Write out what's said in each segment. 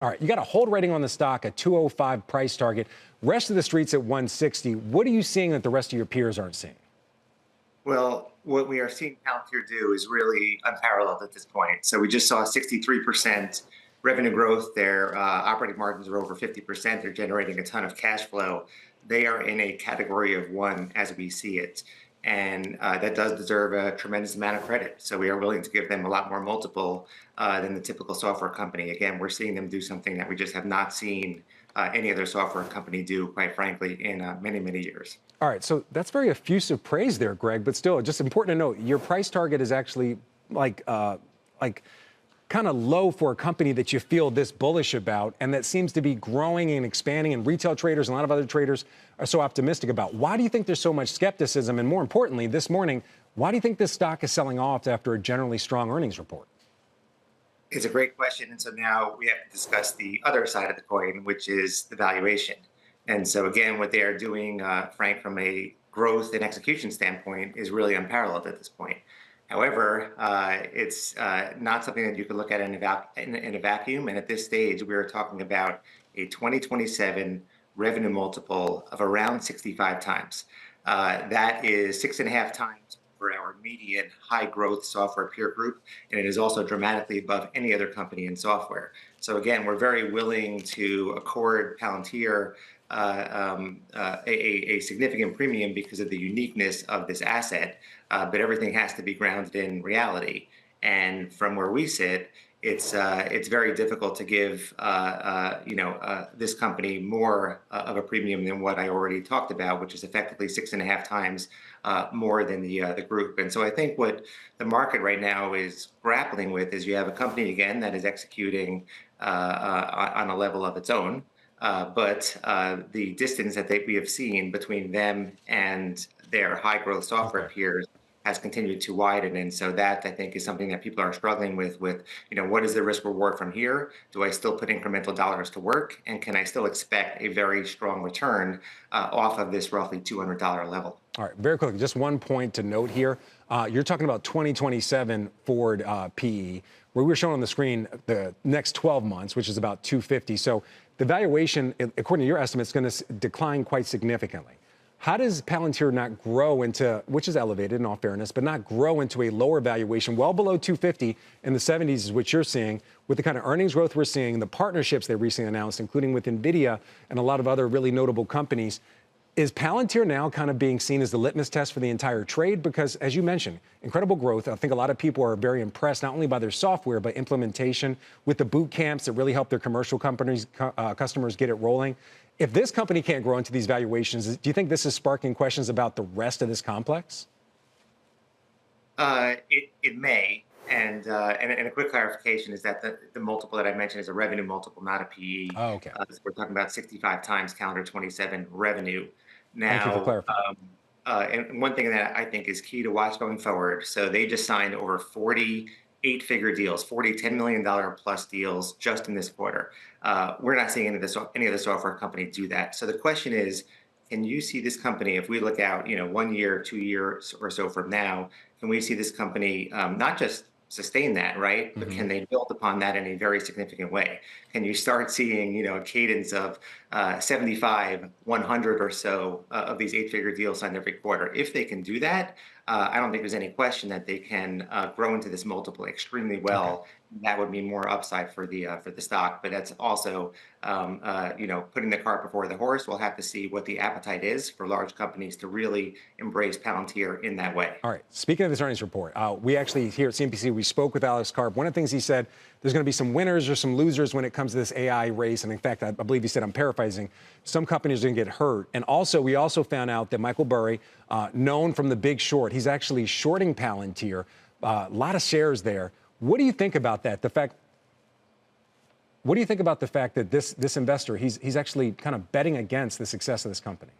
All right, you got a hold rating on the stock, a 205 price target. Rest of the street's at 160. What are you seeing that the rest of your peers aren't seeing? Well, what we are seeing Palantir do is really unparalleled at this point. So we just saw 63% revenue growth. Their operating margins are over 50%. They're generating a ton of cash flow. They are in a category of one as we see it. And that does deserve a tremendous amount of credit. So we are willing to give them a lot more multiple than the typical software company. Again, we're seeing them do something that we just have not seen any other software company do, quite frankly, in many, many years. All right, so that's very effusive praise there, Greg, but still, just important to note, your price target is actually like kind of low for a company that you feel this bullish about and that seems to be growing and expanding, and retail traders and a lot of other traders are so optimistic about. Why do you think there's so much skepticism? And more importantly, this morning, why do you think this stock is selling off after a generally strong earnings report? It's a great question. And so now we have to discuss the other side of the coin, which is the valuation. And so again, what they are doing, Frank, from a growth and execution standpoint is really unparalleled at this point. However, it's not something that you could look at in a vacuum. And at this stage, we are talking about a 2027 revenue multiple of around 65 times. That is 6.5 times for our median high growth software peer group. And it is also dramatically above any other company in software. So again, we're very willing to accord Palantir a significant premium because of the uniqueness of this asset, but everything has to be grounded in reality. And from where we sit, it's very difficult to give this company more of a premium than what I already talked about, which is effectively 6.5 times more than the group. And so I think what the market right now is grappling with is you have a company again that is executing on a level of its own. But the distance that we have seen between them and their high growth software peers has continued to widen. And so that, I think, is something that people are struggling with, what is the risk reward from here? Do I still put incremental dollars to work? And can I still expect a very strong return off of this roughly $200 level? All right, very quickly, just one point to note here. You're talking about 2027 forward PE, where we're showing on the screen the next 12 months, which is about 250. So the valuation, according to your estimates, is going to decline quite significantly. How does Palantir not grow into, which is elevated in all fairness, but not grow into a lower valuation well below 250 in the 70s is what you're seeing with the kind of earnings growth we're seeing, the partnerships they recently announced, including with NVIDIA and a lot of other really notable companies. Is Palantir now kind of being seen as the litmus test for the entire trade? Because, as you mentioned, incredible growth. I think a lot of people are very impressed, not only by their software, but implementation with the boot camps that really help their commercial companies, customers get it rolling. If this company can't grow into these valuations, do you think this is sparking questions about the rest of this complex? It may. And a quick clarification is that the multiple that I mentioned is a revenue multiple, not a PE. Oh, okay. We're talking about 65 times calendar 27 revenue. Thank you for Now, clarifying. and one thing that I think is key to watch going forward. So they just signed over 40 eight-figure deals, 40 $10 million plus deals just in this quarter. We're not seeing any of the software companies do that. So the question is, can you see this company, if we look out, 1 year, 2 years or so from now, can we see this company not just sustain that, right? But can they build upon that in a very significant way? Can you start seeing, a cadence of 75, 100 or so of these eight-figure deals signed every quarter? If they can do that, I don't think there's any question that they can grow into this multiple extremely well. Okay. That would mean more upside for the stock. But that's also, putting the cart before the horse. We'll have to see what the appetite is for large companies to really embrace Palantir in that way. All right. Speaking of this earnings report, we actually here at CNBC, we spoke with Alex Karp. One of the things he said, there's going to be some winners or some losers when it comes to this AI race. And in fact, I believe he said, I'm paraphrasing, some companies are going to get hurt. And also, we also found out that Michael Burry, known from The Big Short, he's actually shorting Palantir, a lot of shares there. What do you think about that? What do you think about the fact that this investor, he's actually kind of betting against the success of this company?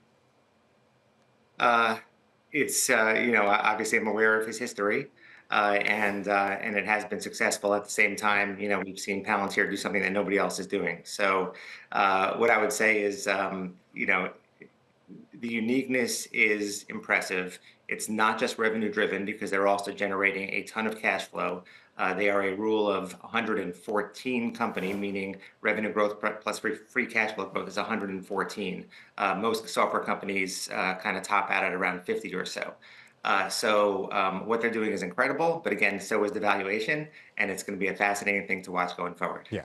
Obviously I'm aware of his history, and it has been successful. At the same time, we've seen Palantir do something that nobody else is doing. So what I would say is, the uniqueness is impressive. It's not just revenue driven because they're also generating a ton of cash flow. They are a rule of 114 company, meaning revenue growth plus free cash flow growth is 114. Most software companies kind of top out at around 50 or so. What they're doing is incredible, but again, so is the valuation, and it's going to be a fascinating thing to watch going forward. Yeah.